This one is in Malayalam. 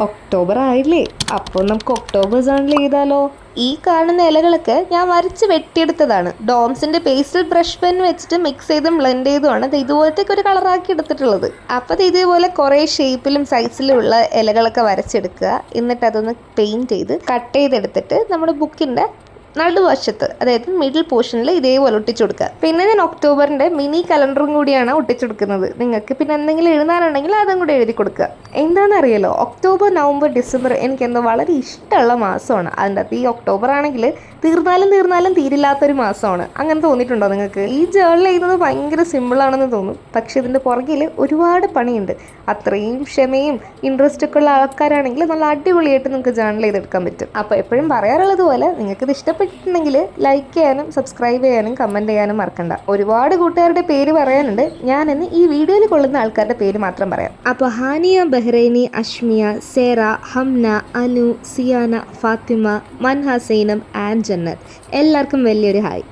ഒക്ടോബർ ആയില്ലേ, അപ്പോൾ നമുക്ക് ഒക്ടോബർ ജേർണൽ ചെയ്താലോ? ഈ കാണുന്ന ഇലകളൊക്കെ ഞാൻ വരച്ച് വെട്ടിയെടുത്തതാണ്. ഡോംസിന്റെ പേസ്റ്റൽ ബ്രഷ് പെൻ വെച്ചിട്ട് മിക്സ് ചെയ്തും ബ്ലെൻഡ് ചെയ്തുമാണ് ഇത് ഇതുപോലത്തേക്ക് ഒരു കളറാക്കി എടുത്തിട്ടുള്ളത്. അപ്പോൾ ഇത് ഇതേപോലെ കുറേ ഷേപ്പിലും സൈസിലും ഉള്ള ഇലകളൊക്കെ വരച്ചെടുക്കുക. എന്നിട്ട് അതൊന്ന് പെയിൻറ്റ് ചെയ്ത് കട്ട് ചെയ്തെടുത്തിട്ട് നമ്മുടെ ബുക്കിൻ്റെ നടുവശത്ത്, അതായത് മിഡിൽ പോർഷനിൽ ഇതേപോലെ ഒട്ടിച്ചു കൊടുക്കുക. പിന്നെ ഞാൻ ഒക്ടോബറിൻ്റെ മിനി കലണ്ടറും കൂടിയാണ് ഒട്ടിച്ചു കൊടുക്കുന്നത്. നിങ്ങൾക്ക് പിന്നെ എന്തെങ്കിലും എഴുതാനുണ്ടെങ്കിൽ അതും കൂടി എഴുതി കൊടുക്കുക. എന്താണെന്നറിയാലോ, ഒക്ടോബർ നവംബർ ഡിസംബർ എനിക്കെന്തോ വളരെ ഇഷ്ടമുള്ള മാസമാണ്. അതിൻ്റെ അകത്ത് ഈ ഒക്ടോബർ ആണെങ്കിൽ തീർന്നാലും തീരില്ലാത്തൊരു മാസമാണ്. അങ്ങനെ തോന്നിയിട്ടുണ്ടോ നിങ്ങൾക്ക്? ഈ ജേർണൽ ചെയ്യുന്നത് ഭയങ്കര സിമ്പിളാണെന്ന് തോന്നും, പക്ഷെ ഇതിൻ്റെ പുറകിൽ ഒരുപാട് പണിയുണ്ട്. അത്രയും ക്ഷമയും ഇൻട്രസ്റ്റ് ഒക്കെ ഉള്ള ആൾക്കാരാണെങ്കിൽ നല്ല അടിപൊളിയായിട്ട് നിങ്ങൾക്ക് ജേർണൽ ചെയ്തെടുക്കാൻ പറ്റും. അപ്പോൾ എപ്പോഴും പറയാറുള്ളത് പോലെ നിങ്ങൾക്കിത് ഇഷ്ടപ്പെട്ടിട്ടുണ്ടെങ്കിൽ ലൈക്ക് ചെയ്യാനും സബ്സ്ക്രൈബ് ചെയ്യാനും കമൻറ്റ് ചെയ്യാനും മറക്കണ്ട. ഒരുപാട് കൂട്ടുകാരുടെ പേര് പറയാനുണ്ട്. ഞാനിന്ന് ഈ വീഡിയോയിൽ കൊള്ളുന്ന ആൾക്കാരുടെ പേര് മാത്രം പറയാം. അപ്പോൾ ഹാനിയ, ബഹ്റൈനി, അഷ്മിയ, സേറ, ഹംന, അനു, സിയാന, ഫാത്തിമ, മൻഹ, സൈനം ആൻഡ് ജന്നത്ത്, എല്ലാവർക്കും വലിയൊരു ഹായ്.